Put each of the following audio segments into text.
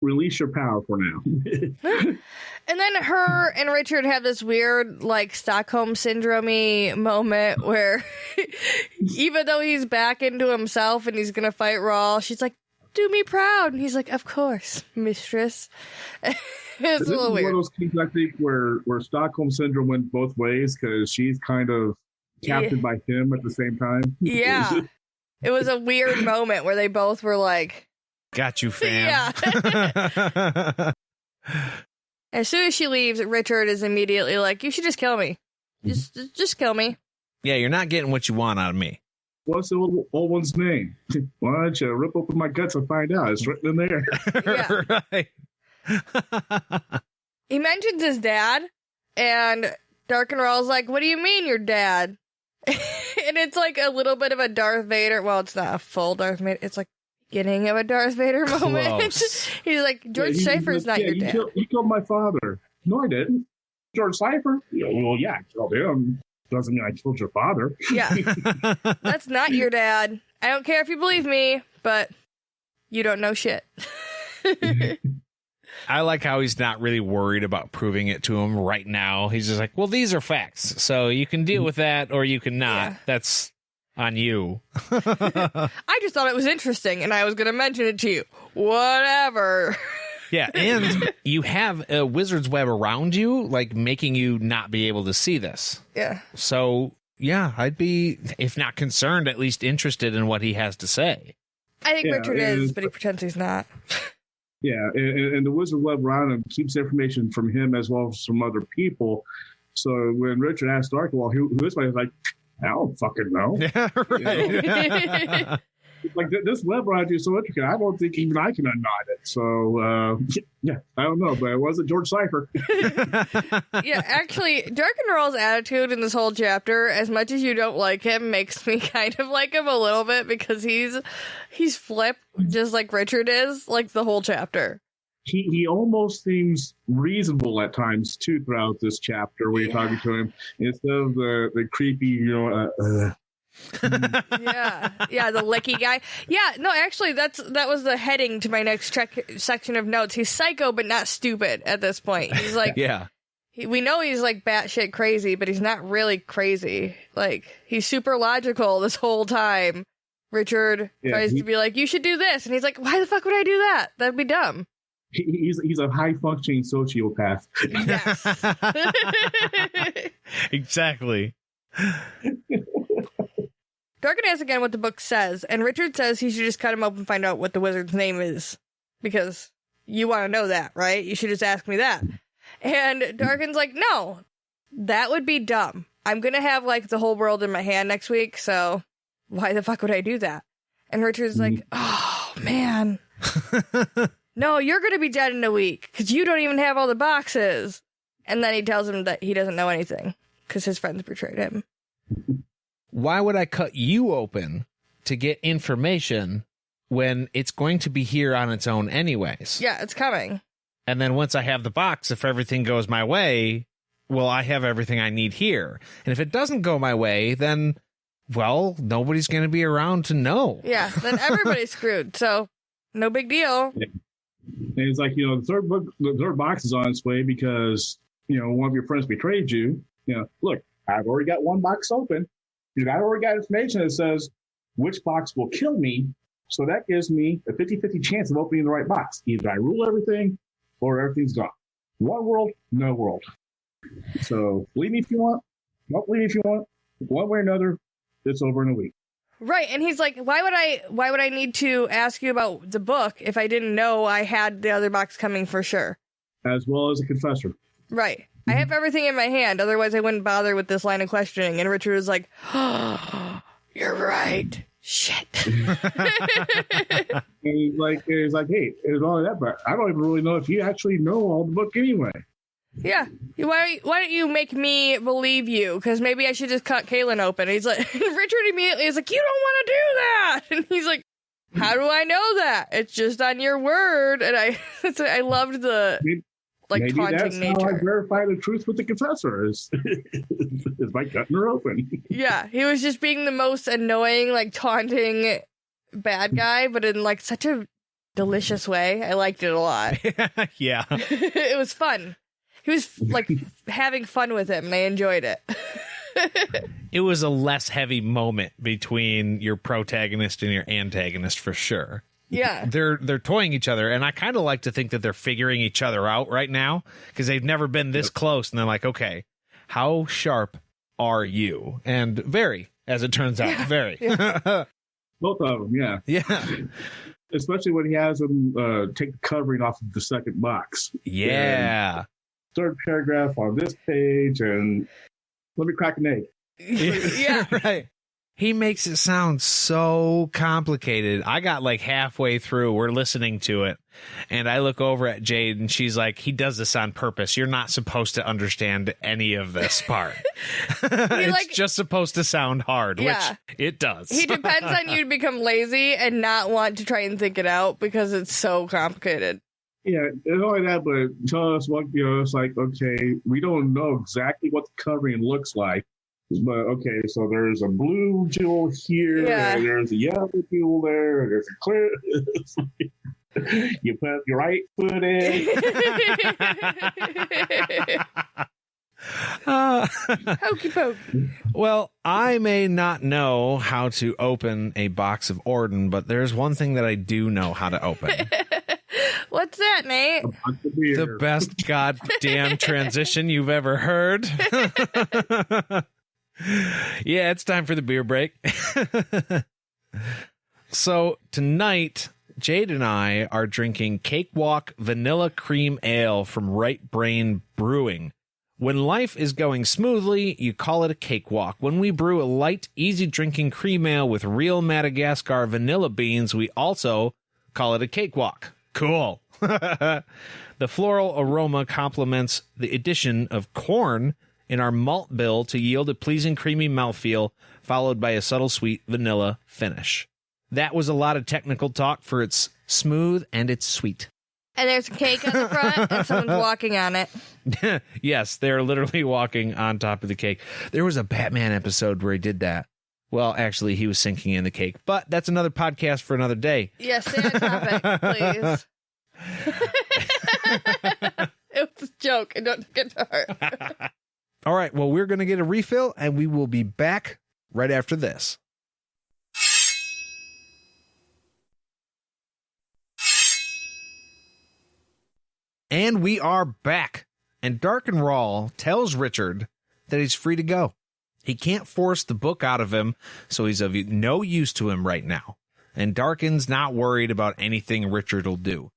release your power for now. And then her and Richard have this weird, like, Stockholm syndrome-y moment where even though he's back into himself and he's gonna fight Rahl, she's like, do me proud. And he's like, of course, mistress. It's a little weird. One of those things, I think, where Stockholm syndrome went both ways, because she's kind of captured by him at the same time. Yeah. It was a weird moment where they both were like, got you, fam. Yeah. As soon as she leaves, Richard is immediately like, you should just kill me. Just kill me. Yeah, you're not getting what you want out of me. What's the old one's name? Why don't you rip open my guts and find out? It's written in there. Yeah. Right. He mentions his dad, and Darken Rahl's like, what do you mean your dad? And it's like a little bit of a Darth Vader. Well, it's not a full Darth Vader. It's like beginning of a Darth Vader moment. He's like, George Cypher's not your dad. You killed my father. No, I didn't. George Cypher? Yeah, well, yeah, I killed him. Doesn't mean I killed your father. Yeah. That's not your dad. I don't care if you believe me, but you don't know shit. I like how he's not really worried about proving it to him right now. He's just like, well, these are facts. So you can deal with that or you can not. Yeah. That's on you. I just thought it was interesting and I was going to mention it to you. Whatever. Yeah, and you have a wizard's web around you, like making you not be able to see this. Yeah. So, yeah, I'd be, if not concerned, at least interested in what he has to say. I think Richard is, but he pretends he's not. Yeah, and the wizard web around him keeps information from him as well as from other people. So when Richard asked Dark, well, who is he? He's like, I don't fucking know. Yeah, right. You know? Like, this web around you is so intricate, I don't think even I can unknot it. So, yeah, I don't know, but it wasn't George Cypher. Yeah, actually, Darken Rahl's attitude in this whole chapter, as much as you don't like him, makes me kind of like him a little bit, because he's flipped just like Richard is, like the whole chapter. He almost seems reasonable at times, too, throughout this chapter when you're talking to him, instead of the creepy, yeah, the licky guy. Yeah, no, actually, that was the heading to my next section of notes. He's psycho, but not stupid at this point. He's like, yeah, we know he's like batshit crazy, but he's not really crazy. Like, he's super logical this whole time. Richard tries to be like, you should do this, and he's like, why the fuck would I do that? That'd be dumb. He's a high functioning sociopath. Yes. Exactly. Darken asks again what the book says, and Richard says he should just cut him open and find out what the wizard's name is. Because you want to know that, right? You should just ask me that. And Darken's like, no, that would be dumb. I'm going to have, like, the whole world in my hand next week, so why the fuck would I do that? And Richard's like, oh, man. No, you're going to be dead in a week, because you don't even have all the boxes. And then he tells him that he doesn't know anything, because his friends betrayed him. Why would I cut you open to get information when it's going to be here on its own anyways? Yeah, it's coming. And then once I have the box, if everything goes my way, well, I have everything I need here. And if it doesn't go my way, then, well, nobody's going to be around to know. Yeah, then everybody's screwed. So, no big deal. Yeah. And it's like, the third box is on its way because, one of your friends betrayed you. Look, I've already got one box open. I've already got information that says which box will kill me, so that gives me a 50-50 chance of opening the right box. Either I rule everything, or everything's gone. One world, no world. So, believe me if you want, don't believe me if you want. One way or another, it's over in a week. Right, and he's like, why would I need to ask you about the book if I didn't know I had the other box coming for sure? As well as a confessor. Right. I have everything in my hand, otherwise I wouldn't bother with this line of questioning. And Richard is like, oh, you're right. Shit. And he's like, hey, it's all that, but I don't even really know if you actually know all the book anyway. Yeah. Why don't you make me believe you? Because maybe I should just cut Kaylin open. And he's like, Richard immediately is like, you don't want to do that. And he's like, how do I know that? It's just on your word. And I loved the... Maybe taunting that's nature. How I verify the truth with the confessor is by cutting her open. Yeah, he was just being the most annoying, taunting bad guy, but in such a delicious way. I liked it a lot. Yeah. It was fun. He was like having fun with him, and I enjoyed it. It was a less heavy moment between your protagonist and your antagonist for sure. Yeah. They're toying each other, and I kind of like to think that they're figuring each other out right now because they've never been this close, and they're like, okay, how sharp are you? And very, as it turns out, very. Yeah. Both of them, yeah. Yeah. Especially when he has him take the covering off of the second box. Yeah. And third paragraph on this page, and let me crack an egg. Yeah. Right. He makes it sound so complicated. I got like halfway through. We're listening to it. And I look over at Jade and she's like, he does this on purpose. You're not supposed to understand any of this part. It's just supposed to sound hard, which it does. He depends on you to become lazy and not want to try and think it out because it's so complicated. Yeah, not only that, but tell us what, it's like, okay, we don't know exactly what the covering looks like. But okay, so there's a blue jewel here, and there's a yellow jewel there, and there's a clear. You put your right foot in. Hokey pokey. Well, I may not know how to open a box of Orden, but there's one thing that I do know how to open. What's that, Nate? The best goddamn transition you've ever heard. Yeah, it's time for the beer break. So tonight, Jade and I are drinking Cakewalk Vanilla Cream Ale from Right Brain Brewing. When life is going smoothly, you call it a cakewalk. When we brew a light, easy-drinking cream ale with real Madagascar vanilla beans, we also call it a cakewalk. Cool. The floral aroma complements the addition of corn in our malt bill to yield a pleasing creamy mouthfeel, followed by a subtle sweet vanilla finish. That was a lot of technical talk for its smooth and it's sweet. And there's a cake on the front and someone's walking on it. Yes, they're literally walking on top of the cake. There was a Batman episode where he did that. Well, actually, he was sinking in the cake. But that's another podcast for another day. Yes, stay on topic, please. It was a joke. And don't get to heart. All right, well, we're going to get a refill, and we will be back right after this. And we are back. And Darken Rahl tells Richard that he's free to go. He can't force the book out of him, so he's of no use to him right now. And Darken's not worried about anything Richard will do.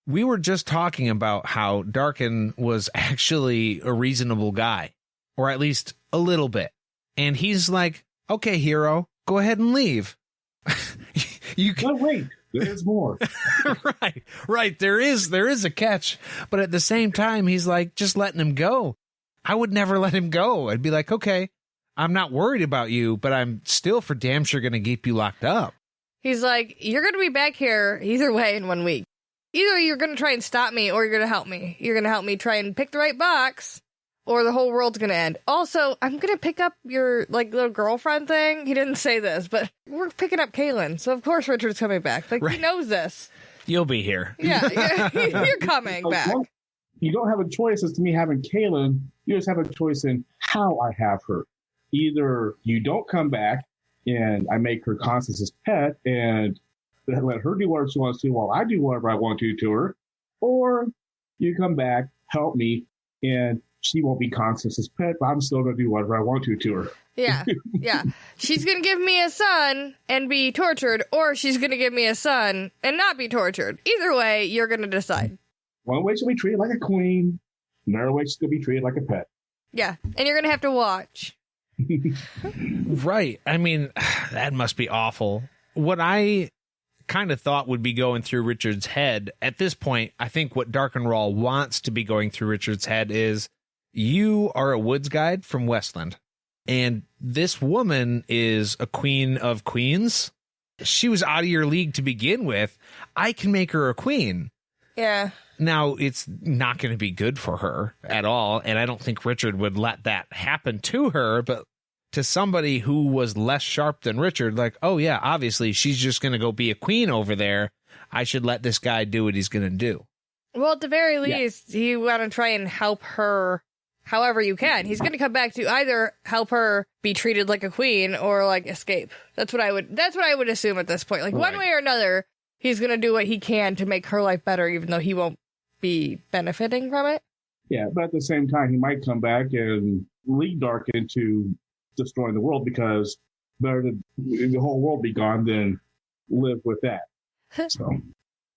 We were just talking about how Darken was actually a reasonable guy. Or at least a little bit. And he's like, okay, hero, go ahead and leave. You can wait, there's more. Right. There is a catch. But at the same time, he's like, just letting him go. I would never let him go. I'd be like, okay, I'm not worried about you, but I'm still for damn sure going to keep you locked up. He's like, you're going to be back here either way in 1 week. Either you're going to try and stop me or you're going to help me. You're going to help me try and pick the right box. Or the whole world's gonna end. Also, I'm gonna pick up your, little girlfriend thing. He didn't say this, but we're picking up Kaylin. So, of course, Richard's coming back. Right. He knows this. You'll be here. Yeah, you're coming back. You don't have a choice as to me having Kaylin. You just have a choice in how I have her. Either you don't come back, and I make her Constance's pet, and let her do whatever she wants to while I do whatever I want to her. Or you come back, help me, and she won't be Constance's pet, but I'm still going to do whatever I want to her. Yeah. She's going to give me a son and be tortured, or she's going to give me a son and not be tortured. Either way, you're going to decide. One way she'll be treated like a queen. Another way she's going to be treated like a pet. Yeah, and you're going to have to watch. Right. I mean, that must be awful. What I kind of thought would be going through Richard's head, at this point, I think what Darken Rahl wants to be going through Richard's head is, you are a woods guide from Westland, and this woman is a queen of queens. She was out of your league to begin with. I can make her a queen. Yeah. Now, it's not going to be good for her at all, and I don't think Richard would let that happen to her, but to somebody who was less sharp than Richard, like, oh yeah, obviously she's just going to go be a queen over there, I should let this guy do what he's going to do. Well, at the very least, you want to try and help her however you can. He's going to come back to either help her be treated like a queen or like escape. That's what I would assume at this point. Like one way or another, he's going to do what he can to make her life better, even though he won't be benefiting from it. Yeah, but at the same time, he might come back and lead Dark into destroying the world, because better to the whole world be gone than live with that. So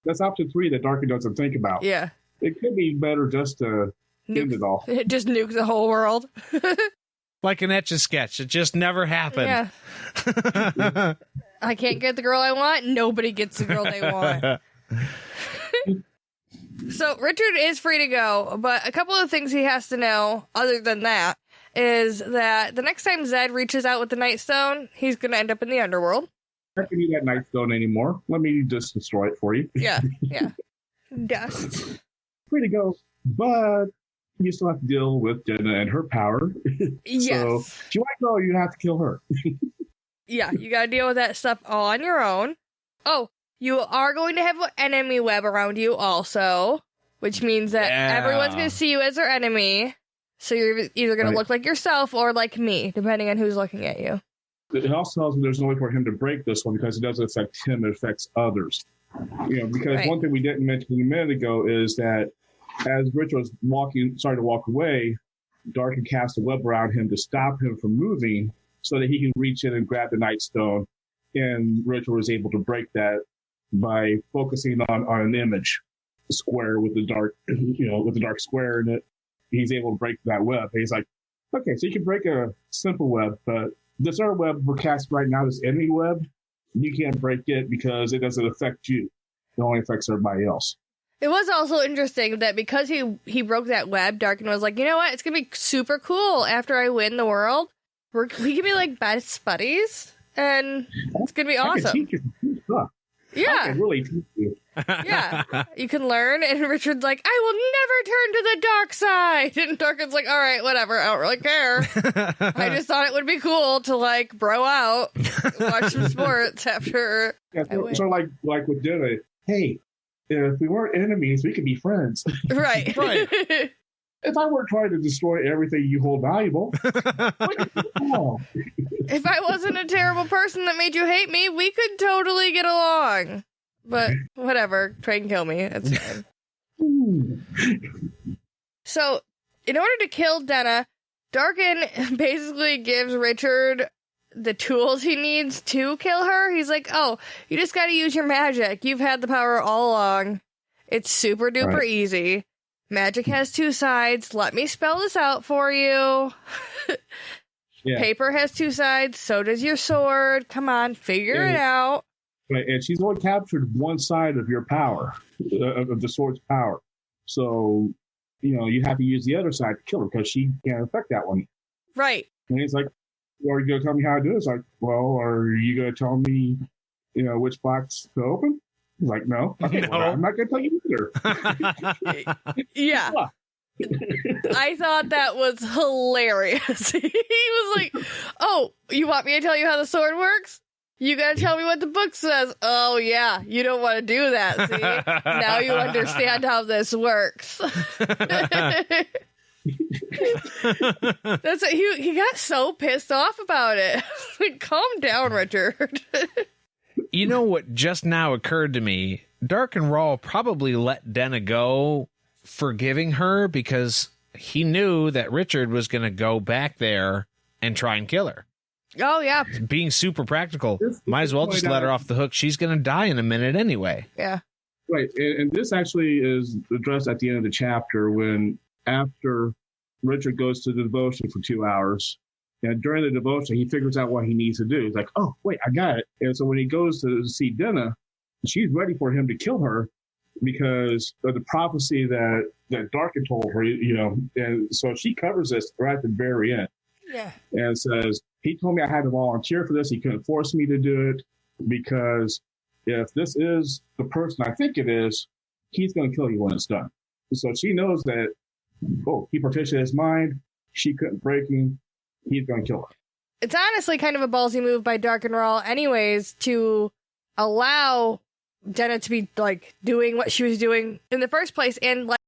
that's option 3 that Darken doesn't think about. Yeah. It could be better just to end it all. Just nuke the whole world. Like an Etch-a-Sketch. It just never happened. Yeah. I can't get the girl I want. Nobody gets the girl they want. So Richard is free to go, but a couple of things he has to know, other than that, is that the next time Zed reaches out with the Nightstone, he's going to end up in the underworld. I don't need that Nightstone anymore. Let me just destroy it for you. Yeah. Dust. Free to go, but you still have to deal with Jenna and her power. Yes. So if you want to go, you have to kill her. Yeah, you got to deal with that stuff all on your own. Oh, you are going to have an enemy web around you also, which means that everyone's going to see you as their enemy. So you're either going to look like yourself or like me, depending on who's looking at you. It also tells me there's no way for him to break this one, because it doesn't affect him, it affects others. Because one thing we didn't mention a minute ago is that as Richard was starting to walk away, Darken cast a web around him to stop him from moving so that he can reach in and grab the Nightstone. And Richard was able to break that by focusing on an image, a square with the dark, with the dark square in it. He's able to break that web. And he's like, okay, so you can break a simple web, but this other web we're casting right now, this enemy web, you can't break it because it doesn't affect you. It only affects everybody else. It was also interesting that because he broke that web, Darken was like, you know what? It's going to be super cool after I win the world. We can be like best buddies, and it's going to be awesome. I can teach you some stuff. Yeah. I can really teach you. Yeah. You can learn, and Richard's like, I will never turn to the dark side. And Darken's like, all right, whatever. I don't really care. I just thought it would be cool to like bro out, watch some sports after. Yeah, so like with Jenna, hey, if we weren't enemies, we could be friends. Right. If I weren't trying to destroy everything you hold valuable, if I wasn't a terrible person that made you hate me, we could totally get along. But whatever, try and kill me. It's fine. So, in order to kill Denna, Darken basically gives Richard the tools he needs to kill her. He's like, oh, you just gotta use your magic. You've had the power all along. It's super duper easy. Magic has 2 sides. Let me spell this out for you. Paper has 2 sides. So does your sword. Come on, figure it out. Right, and she's only captured one side of your power, of the sword's power. So, you have to use the other side to kill her, because she can't affect that one. Right. And he's like, well, are you going to tell me how to do this? Like, well, are you going to tell me, which box to open? He's like, no. Okay, No. well, I'm not going to tell you either. Yeah. I thought that was hilarious. He was like, oh, you want me to tell you how the sword works? You gotta tell me what the book says. Oh, yeah, you don't want to do that, see? Now you understand how this works. That's it. He got so pissed off about it. Like, calm down, Richard. You know what just now occurred to me? Darken Rahl probably let Denna go, forgiving her, because he knew that Richard was going to go back there and try and kill her. Oh, yeah. Being super practical, might as well just let her off the hook. She's going to die in a minute anyway. Yeah. Right, and this actually is addressed at the end of the chapter, when after Richard goes to the devotion for 2 hours, and during the devotion, he figures out what he needs to do. He's like, oh, wait, I got it. And so when he goes to see Denna, she's ready for him to kill her because of the prophecy that Darken told her, and so she covers this right at the very end. Yeah. And says, he told me I had to volunteer for this. He couldn't force me to do it, because if this is the person I think it is, he's going to kill you when it's done. So she knows that, he partitioned his mind. She couldn't break him. He's going to kill her. It's honestly kind of a ballsy move by Darken Rahl anyways to allow Jenna to be like doing what she was doing in the first place, and like